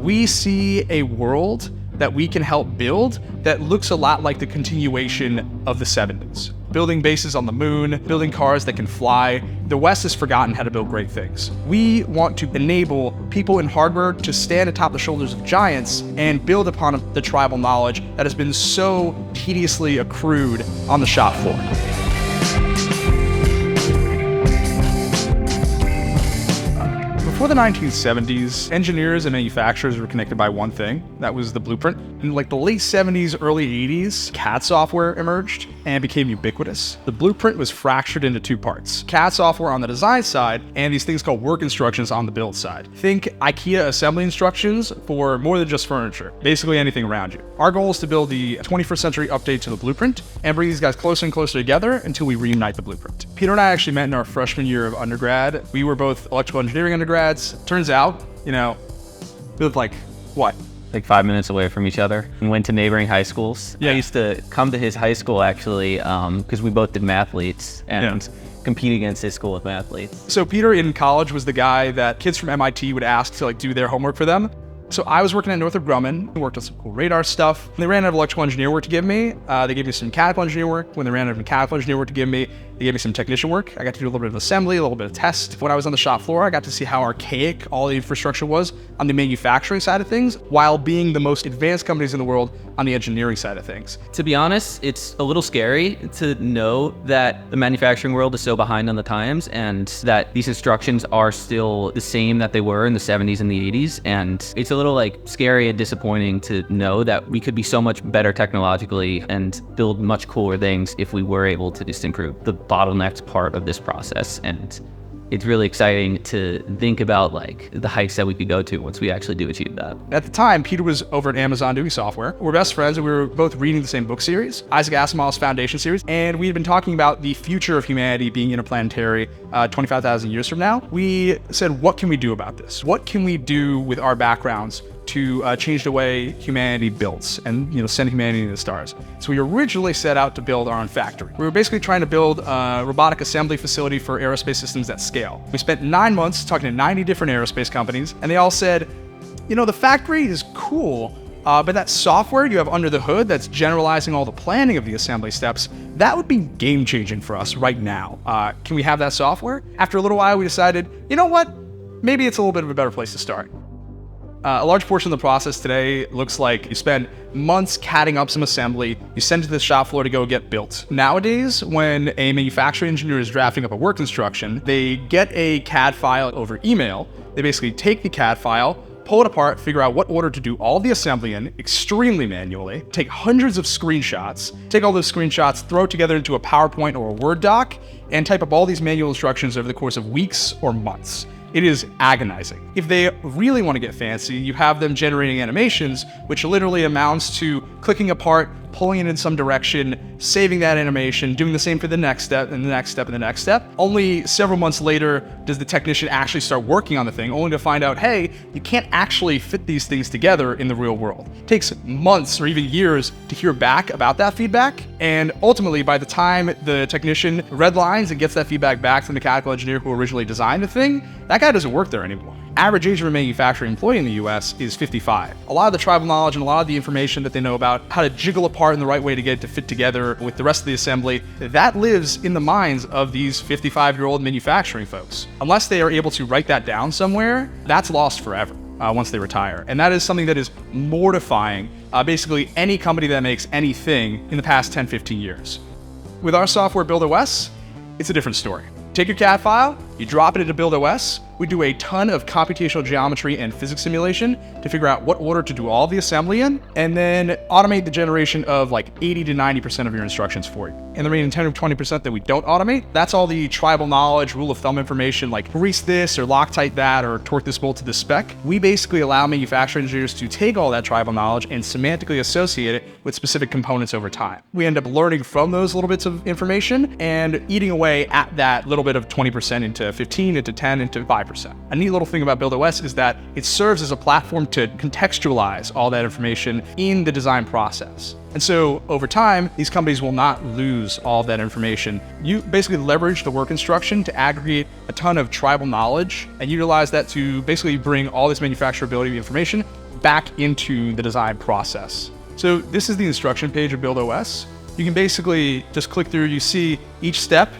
We see a world that we can help build that looks a lot like the continuation of the 70s. Building bases on the moon, building cars that can fly. The West has forgotten how to build great things. We want to enable people in hardware to stand atop the shoulders of giants and build upon the tribal knowledge that has been so tediously accrued on the shop floor. Before the 1970s, engineers and manufacturers were connected by one thing. That was the blueprint. In like the late 70s, early 80s, CAD software emerged and became ubiquitous. The blueprint was fractured into two parts. CAD software on the design side and these things called work instructions on the build side. Think IKEA assembly instructions for more than just furniture, basically anything around you. Our goal is to build the 21st century update to the blueprint and bring these guys closer and closer together until we reunite the blueprint. Peter and I actually met in our freshman year of undergrad. We were both electrical engineering undergrads. Turns out, we lived like 5 minutes away from each other and went to neighboring high schools. Yeah. I used to come to his high school actually because we both did mathletes and compete against his school of mathletes. So Peter in college was the guy that kids from MIT would ask to do their homework for them. So I was working at Northrop Grumman, worked on some cool radar stuff. When they ran out of electrical engineer work to give me, they gave me some mechanical engineer work. When they ran out of mechanical engineer work to give me, they gave me some technician work. I got to do a little bit of assembly, a little bit of test. When I was on the shop floor, I got to see how archaic all the infrastructure was on the manufacturing side of things, while being the most advanced companies in the world on the engineering side of things. To be honest, it's a little scary to know that the manufacturing world is so behind on the times and that these instructions are still the same that they were in the 70s and the 80s. And it's a little scary and disappointing to know that we could be so much better technologically and build much cooler things if we were able to just improve the bottlenecked part of this process. And it's really exciting to think about the heights that we could go to once we actually do achieve that. At the time, Peter was over at Amazon doing software. We're best friends and we were both reading the same book series, Isaac Asimov's Foundation series, and we had been talking about the future of humanity being interplanetary 25,000 years from now. We said, what can we do about this? What can we do with our backgrounds to change the way humanity builds and send humanity to the stars? So we originally set out to build our own factory. We were basically trying to build a robotic assembly facility for aerospace systems at scale. We spent 9 months talking to 90 different aerospace companies, and they all said, the factory is cool, but that software you have under the hood that's generalizing all the planning of the assembly steps, that would be game-changing for us right now. Can we have that software? After a little while, we decided, maybe it's a little bit of a better place to start. A large portion of the process today looks like you spend months CADing up some assembly, you send it to the shop floor to go get built. Nowadays, when a manufacturing engineer is drafting up a work instruction, they get a CAD file over email. They basically take the CAD file, pull it apart, figure out what order to do all the assembly in extremely manually, take hundreds of screenshots, take all those screenshots, throw it together into a PowerPoint or a Word doc, and type up all these manual instructions over the course of weeks or months. It is agonizing. If they really want to get fancy, you have them generating animations, which literally amounts to clicking a part, pulling it in some direction, saving that animation, doing the same for the next step and the next step and the next step. Only several months later does the technician actually start working on the thing, only to find out, hey, you can't actually fit these things together in the real world. It takes months or even years to hear back about that feedback. And ultimately, by the time the technician redlines and gets that feedback back from the mechanical engineer who originally designed the thing, that guy doesn't work there anymore. Average age of a manufacturing employee in the US is 55. A lot of the tribal knowledge and a lot of the information that they know about how to jiggle apart in the right way to get it to fit together with the rest of the assembly, that lives in the minds of these 55-year-old manufacturing folks. Unless they are able to write that down somewhere, that's lost forever once they retire. And that is something that is mortifying basically any company that makes anything in the past 10, 15 years. With our software BuildOS, it's a different story. Take your CAD file, you drop it into BuildOS. We do a ton of computational geometry and physics simulation to figure out what order to do all the assembly in, and then automate the generation of 80 to 90% of your instructions for you. And the remaining 10 or 20% that we don't automate, that's all the tribal knowledge, rule of thumb information like grease this or Loctite that or torque this bolt to this spec. We basically allow manufacturing engineers to take all that tribal knowledge and semantically associate it with specific components over time. We end up learning from those little bits of information and eating away at that little bit of 20% into 15, into 10, into 5%. A neat little thing about BuildOS is that it serves as a platform to contextualize all that information in the design process. And so over time, these companies will not lose all of that information. You basically leverage the work instruction to aggregate a ton of tribal knowledge and utilize that to basically bring all this manufacturability information back into the design process. So this is the instruction page of BuildOS. You can basically just click through, you see each step.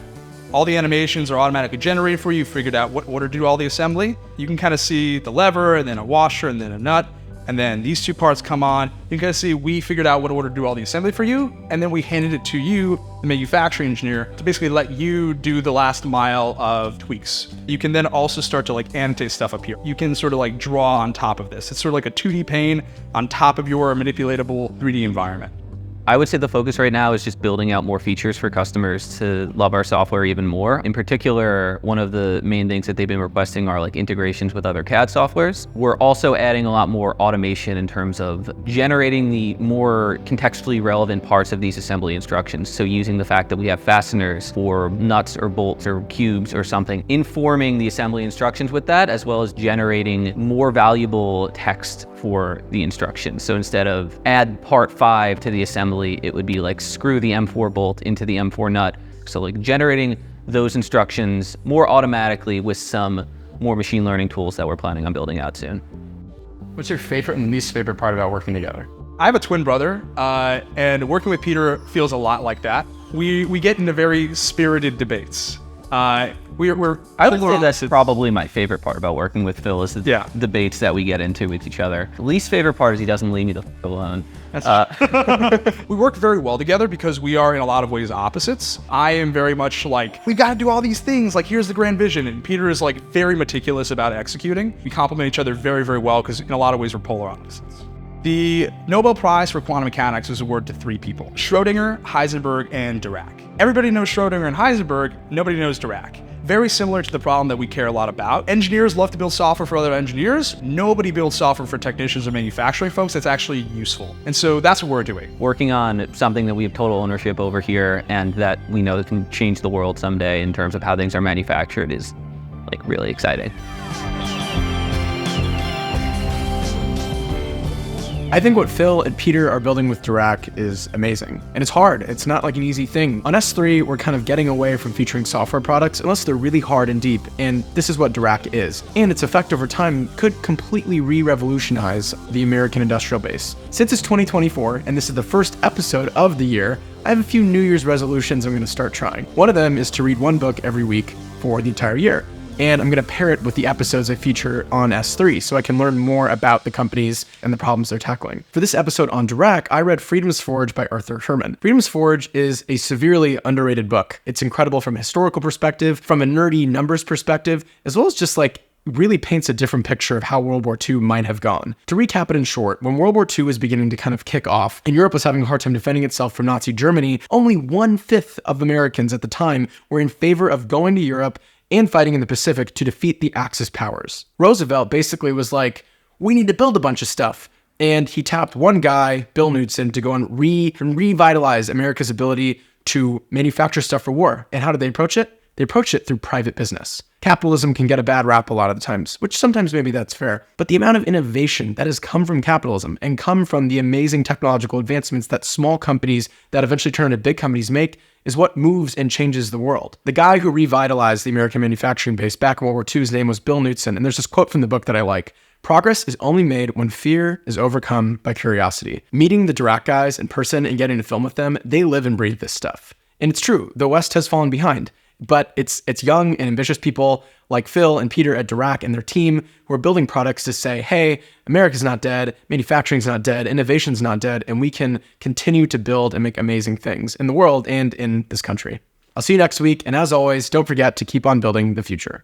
All the animations are automatically generated for you, figured out what order to do all the assembly. You can kind of see the lever, and then a washer, and then a nut, and then these two parts come on. You can kind of see we figured out what order to do all the assembly for you, and then we handed it to you, the manufacturing engineer, to basically let you do the last mile of tweaks. You can then also start to like annotate stuff up here. You can sort of like draw on top of this. It's sort of like a 2D pane on top of your manipulatable 3D environment. I would say the focus right now is just building out more features for customers to love our software even more. In particular, one of the main things that they've been requesting are like integrations with other CAD softwares. We're also adding a lot more automation in terms of generating the more contextually relevant parts of these assembly instructions. So using the fact that we have fasteners for nuts or bolts or cubes or something, informing the assembly instructions with that, as well as generating more valuable text for the instructions. So instead of add part 5 to the assembly, it would be like screw the M4 bolt into the M4 nut. So like generating those instructions more automatically with some more machine learning tools that we're planning on building out soon. What's your favorite and least favorite part about working together? I have a twin brother, and working with Peter feels a lot like that. We get into very spirited debates. I would say that's probably my favorite part about working with Phil is the Yeah. debates that we get into with each other. The least favorite part is he doesn't leave me the alone. We work very well together because we are in a lot of ways opposites. I am very much like, we've got to do all these things, like here's the grand vision. And Peter is like very meticulous about executing. We complement each other very, very well because in a lot of ways we're polar opposites. The Nobel Prize for quantum mechanics was awarded to 3 people: Schrödinger, Heisenberg, and Dirac. Everybody knows Schrödinger and Heisenberg, nobody knows Dirac. Very similar to the problem that we care a lot about. Engineers love to build software for other engineers. Nobody builds software for technicians or manufacturing folks that's actually useful. And so that's what we're doing. Working on something that we have total ownership over here and that we know that can change the world someday in terms of how things are manufactured is like really exciting. I think what Phil and Peter are building with Dirac is amazing. And it's hard. It's not like an easy thing. On S3, we're kind of getting away from featuring software products unless they're really hard and deep. And this is what Dirac is. And its effect over time could completely re-revolutionize the American industrial base. Since it's 2024, and this is the first episode of the year, I have a few New Year's resolutions I'm going to start trying. One of them is to read one book every week for the entire year. And I'm going to pair it with the episodes I feature on S3 so I can learn more about the companies and the problems they're tackling. For this episode on Dirac, I read Freedom's Forge by Arthur Herman. Freedom's Forge is a severely underrated book. It's incredible from a historical perspective, from a nerdy numbers perspective, as well as just like really paints a different picture of how World War II might have gone. To recap it in short, when World War II was beginning to kind of kick off and Europe was having a hard time defending itself from Nazi Germany, only 1/5 of Americans at the time were in favor of going to Europe and fighting in the Pacific to defeat the Axis powers. Roosevelt basically was like, we need to build a bunch of stuff. And he tapped one guy, Bill Knudsen, to go and revitalize America's ability to manufacture stuff for war. And how did they approach it? They approach it through private business. Capitalism can get a bad rap a lot of the times, which sometimes maybe that's fair. But the amount of innovation that has come from capitalism and come from the amazing technological advancements that small companies that eventually turn into big companies make is what moves and changes the world. The guy who revitalized the American manufacturing base back in World War II, his name was Bill Knudsen, and there's this quote from the book that I like. Progress is only made when fear is overcome by curiosity. Meeting the Dirac guys in person and getting to film with them, they live and breathe this stuff. And it's true, the West has fallen behind, but it's young and ambitious people like Phil and Peter at Dirac and their team who are building products to say, hey, America's not dead, manufacturing's not dead, innovation's not dead, and we can continue to build and make amazing things in the world and in this country. I'll see you next week, and as always, don't forget to keep on building the future.